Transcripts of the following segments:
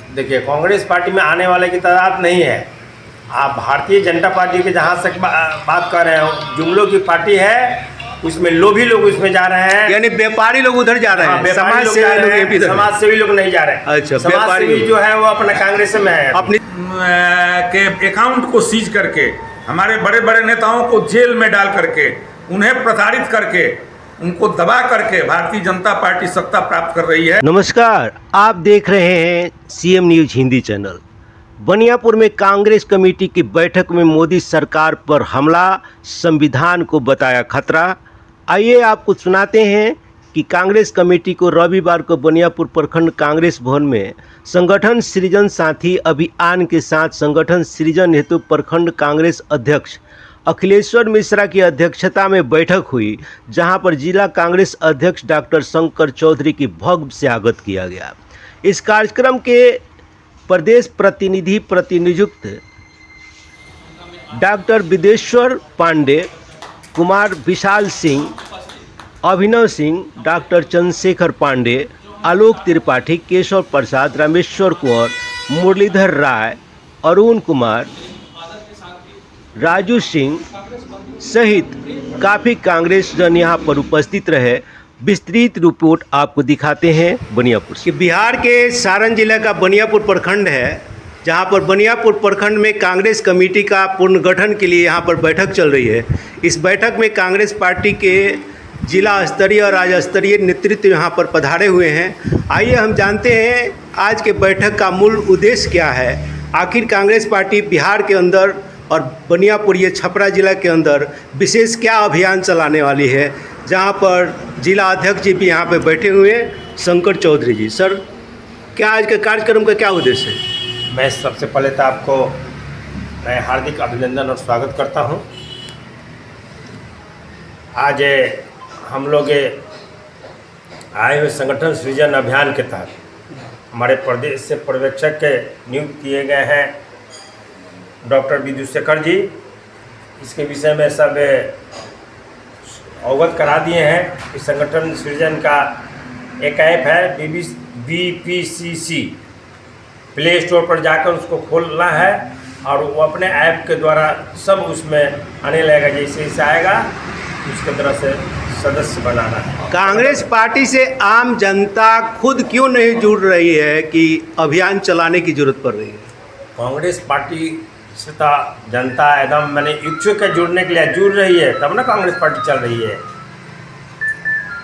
देखिए, कांग्रेस पार्टी में आने वाले की तादाद नहीं है। आप भारतीय जनता पार्टी के जहाँ तक बात कर रहे हो, जुमलों की पार्टी है, उसमें लोभी लोग उसमें जा रहे हैं, यानी व्यापारी लोग उधर जा रहे हैं, समाज सेवी लोग नहीं जा रहे हैं। अच्छा, समाज सेवी जो है वो अपना कांग्रेस में है। अपनी के अकाउंट को सीज करके, हमारे बड़े बड़े नेताओं को जेल में डाल करके, उन्हें प्रताड़ित करके, उनको दबा करके भारतीय जनता पार्टी सत्ता प्राप्त कर रही है। नमस्कार, आप देख रहे हैं CM news Hindi channel. Baniyapur में कांग्रेस कमेटी की बैठक में मोदी सरकार पर हमला, संविधान को बताया खतरा। आइए आपको सुनाते हैं कि कांग्रेस कमेटी को रविवार को बनियापुर प्रखंड कांग्रेस भवन में संगठन सृजन साथी अभियान के साथ संगठन सृजन हेतु प्रखंड कांग्रेस अध्यक्ष अखिलेश्वर मिश्रा की अध्यक्षता में बैठक हुई, जहां पर जिला कांग्रेस अध्यक्ष डॉक्टर शंकर चौधरी की भव्य स्वागत किया गया। इस कार्यक्रम के प्रदेश प्रतिनिधि प्रतिनियुक्त डॉक्टर विदेश्वर पांडे, कुमार विशाल सिंह, अभिनव सिंह, डॉक्टर चंद्रशेखर पांडे, आलोक त्रिपाठी, केशव प्रसाद, रामेश्वर कुंवर, मुरलीधर राय, अरुण कुमार, राजू सिंह सहित काफ़ी कांग्रेस जन यहाँ पर उपस्थित रहे। विस्तृत रिपोर्ट आपको दिखाते हैं बनियापुर से। बिहार के सारण जिला का बनियापुर प्रखंड है, जहाँ पर बनियापुर प्रखंड में कांग्रेस कमेटी का पुनर्गठन के लिए यहाँ पर बैठक चल रही है। इस बैठक में कांग्रेस पार्टी के जिला स्तरीय और राज्य स्तरीय नेतृत्व यहाँ पर पधारे हुए हैं। आइए हम जानते हैं आज के बैठक का मूल उद्देश्य क्या है। आखिर कांग्रेस पार्टी बिहार के अंदर और बनियापुर ये छपरा जिला के अंदर विशेष क्या अभियान चलाने वाली है, जहाँ पर जिला अध्यक्ष जी भी यहाँ पे बैठे हुए हैं, शंकर चौधरी जी। सर, क्या आज के कार्यक्रम का क्या उद्देश्य है? मैं सबसे पहले तो आपको मैं हार्दिक अभिनंदन और स्वागत करता हूँ। आज हम लोग आए हुए संगठन सृजन अभियान के तहत हमारे प्रदेश से पर्यवेक्षक के नियुक्त किए गए हैं डॉक्टर विदेश्वर जी। इसके विषय में सब अवगत करा दिए हैं कि संगठन सृजन का एक ऐप है BPCC, प्ले स्टोर पर जाकर उसको खोलना है और वो अपने ऐप के द्वारा सब उसमें आने लगेगा। जैसे जैसे आएगा उसके तरह से सदस्य बनाना है। कांग्रेस पार्टी से आम जनता खुद क्यों नहीं जुड़ रही है कि अभियान चलाने की जरूरत पड़ रही है? कांग्रेस पार्टी से तो जनता एकदम मैंने इच्छुक है जुड़ने के लिए, जुड़ रही है तब ना कांग्रेस पार्टी चल रही है।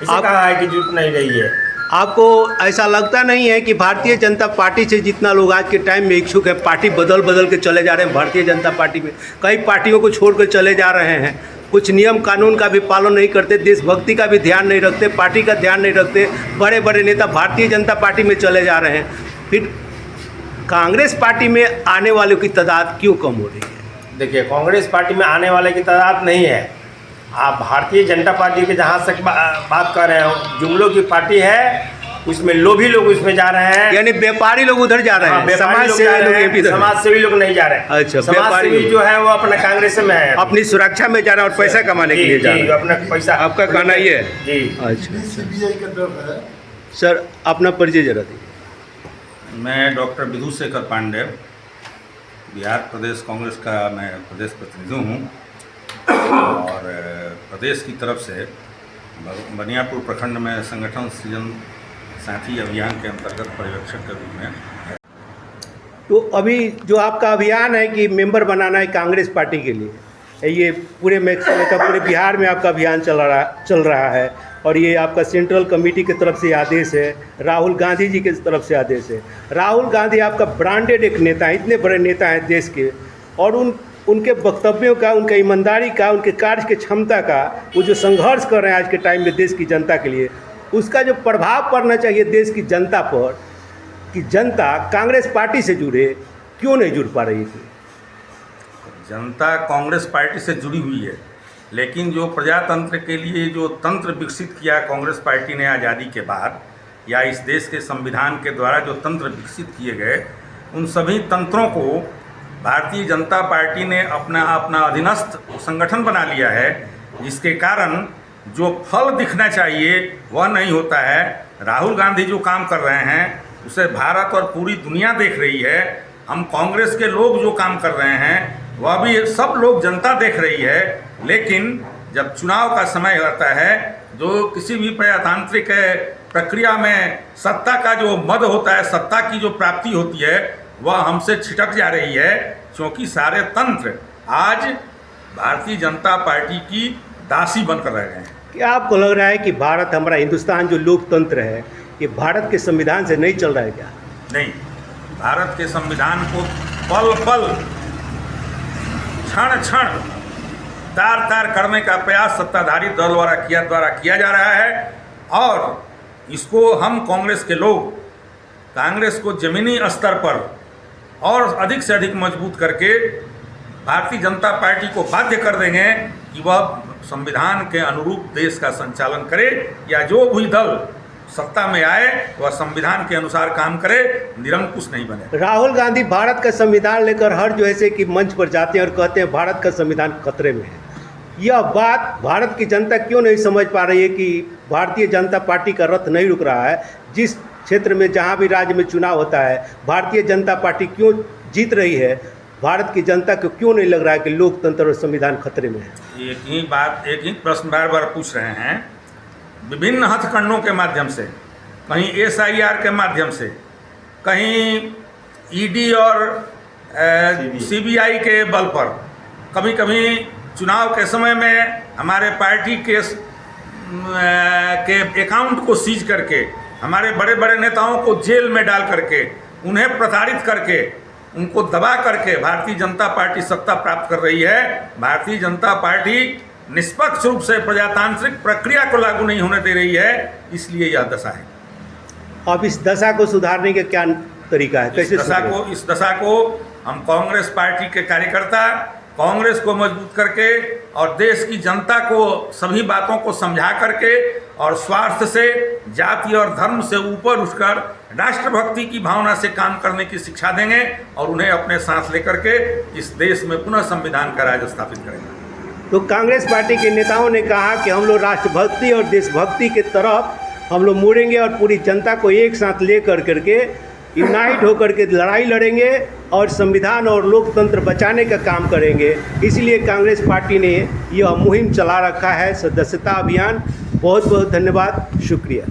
इसे कहा है कि जुड़ नहीं रही है। आपको ऐसा लगता नहीं है कि भारतीय जनता पार्टी से जितना लोग आज के टाइम में इच्छुक है, पार्टी बदल बदल के चले जा रहे हैं भारतीय जनता पार्टी में, कई पार्टियों को छोड़कर चले जा रहे हैं, कुछ नियम कानून का भी पालन नहीं करते, देशभक्ति का भी ध्यान नहीं रखते, पार्टी का ध्यान नहीं रखते, बड़े बड़े नेता भारतीय जनता पार्टी में चले जा रहे हैं, फिर कांग्रेस पार्टी में आने वालों की तादाद क्यों कम हो रही है? देखिए, कांग्रेस पार्टी में आने वाले की तादाद नहीं है। आप भारतीय जनता पार्टी के जहाँ तक बात कर रहे हो, जुमलों की पार्टी है, उसमें लोभी लोग उसमें जा रहे हैं, यानी व्यापारी लोग उधर जा रहे हैं, समाज सेवी लोग नहीं जा रहे हैं। अच्छा, समाज सेवी जो है वो अपना कांग्रेस में है, अपनी सुरक्षा में जा रहे हैं और पैसा कमाने के लिए जा रहे हैं, अपना पैसा। आपका कहना ये है जी? अच्छा, सर अपना परिचय जरा दीजिए। मैं डॉक्टर विदेश्वर पांडे, बिहार प्रदेश कांग्रेस का मैं प्रदेश प्रतिनिधि हूँ और प्रदेश की तरफ से बनियापुर प्रखंड में संगठन सृजन साथी अभियान के अंतर्गत पर्यवेक्षक के रूप में। तो अभी जो आपका अभियान है कि मेंबर बनाना है कांग्रेस पार्टी के लिए, ये पूरे पूरे बिहार में आपका अभियान चल रहा है और ये आपका सेंट्रल कमेटी की तरफ से आदेश है, राहुल गांधी जी की तरफ से आदेश है। राहुल गांधी आपका ब्रांडेड एक नेता है, इतने बड़े नेता हैं देश के, और उनके वक्तव्यों का, उनके ईमानदारी का, उनके कार्य की क्षमता का, वो जो संघर्ष कर रहे हैं आज के टाइम में देश की जनता के लिए, उसका जो प्रभाव पड़ना चाहिए देश की जनता पर, कि जनता कांग्रेस पार्टी से जुड़े, क्यों नहीं जुड़ पा रही थी? जनता कांग्रेस पार्टी से जुड़ी हुई है, लेकिन जो प्रजातंत्र के लिए जो तंत्र विकसित किया कांग्रेस पार्टी ने आज़ादी के बाद, या इस देश के संविधान के द्वारा जो तंत्र विकसित किए गए, उन सभी तंत्रों को भारतीय जनता पार्टी ने अपना अधीनस्थ संगठन बना लिया है, जिसके कारण जो फल दिखना चाहिए वह नहीं होता है। राहुल गांधी जो काम कर रहे हैं उसे भारत और पूरी दुनिया देख रही है। हम कांग्रेस के लोग जो काम कर रहे हैं वह भी सब लोग जनता देख रही है। लेकिन जब चुनाव का समय आता है, जो किसी भी प्रजातांत्रिक प्रक्रिया में सत्ता का जो मद होता है, सत्ता की जो प्राप्ति होती है, वह हमसे छिटक जा रही है, क्योंकि सारे तंत्र आज भारतीय जनता पार्टी की दासी बनकर रह गए हैं। क्या आपको लग रहा है कि भारत, हमारा हिंदुस्तान जो लोकतंत्र है, ये भारत के संविधान से नहीं चल रहा है क्या? नहीं, भारत के संविधान को पल पल, क्षण क्षण तार तार करने का प्रयास सत्ताधारी दल द्वारा किया जा रहा है। और इसको हम कांग्रेस के लोग कांग्रेस को जमीनी स्तर पर और अधिक से अधिक मजबूत करके भारतीय जनता पार्टी को बाध्य कर देंगे कि वह संविधान के अनुरूप देश का संचालन करे, या जो भी दल सत्ता में आए वह संविधान के अनुसार काम करे, निरंकुश नहीं बने। राहुल गांधी भारत का संविधान लेकर हर जो ऐसे कि मंच पर जाते हैं और कहते हैं भारत का संविधान खतरे में है। यह बात भारत की जनता क्यों नहीं समझ पा रही है कि भारतीय जनता पार्टी का रथ नहीं रुक रहा है? जिस क्षेत्र में, जहां भी राज्य में चुनाव होता है, भारतीय जनता पार्टी क्यों जीत रही है? भारत की जनता को क्यों नहीं लग रहा है कि लोकतंत्र और संविधान खतरे में है? एक ही प्रश्न बार बार पूछ रहे हैं। विभिन्न हथकंडों के माध्यम से, कहीं SIR के माध्यम से, कहीं ED और CBI के बल पर, कभी कभी चुनाव के समय में हमारे पार्टी के अकाउंट को सीज करके, हमारे बड़े बड़े नेताओं को जेल में डाल करके, उन्हें प्रताड़ित करके, उनको दबा करके भारतीय जनता पार्टी सत्ता प्राप्त कर रही है। भारतीय जनता पार्टी निष्पक्ष रूप से प्रजातांत्रिक प्रक्रिया को लागू नहीं होने दे रही है, इसलिए यह दशा है। अब इस दशा को सुधारने का क्या तरीका है? कैसे इस दशा को हम कांग्रेस पार्टी के कार्यकर्ता कांग्रेस को मजबूत करके और देश की जनता को सभी बातों को समझा करके और स्वार्थ से, जाति और धर्म से ऊपर उठकर राष्ट्रभक्ति की भावना से काम करने की शिक्षा देंगे और उन्हें अपने साथ लेकर के इस देश में पुनः संविधान का राज स्थापित करेंगे। तो कांग्रेस पार्टी के नेताओं ने कहा कि हम लोग राष्ट्रभक्ति और देशभक्ति के तरफ हम लोग मुड़ेंगे और पूरी जनता को एक साथ ले करके यूनाइट होकर के लड़ाई लड़ेंगे और संविधान और लोकतंत्र बचाने का काम करेंगे। इसलिए कांग्रेस पार्टी ने यह मुहिम चला रखा है, सदस्यता अभियान। बहुत बहुत धन्यवाद, शुक्रिया।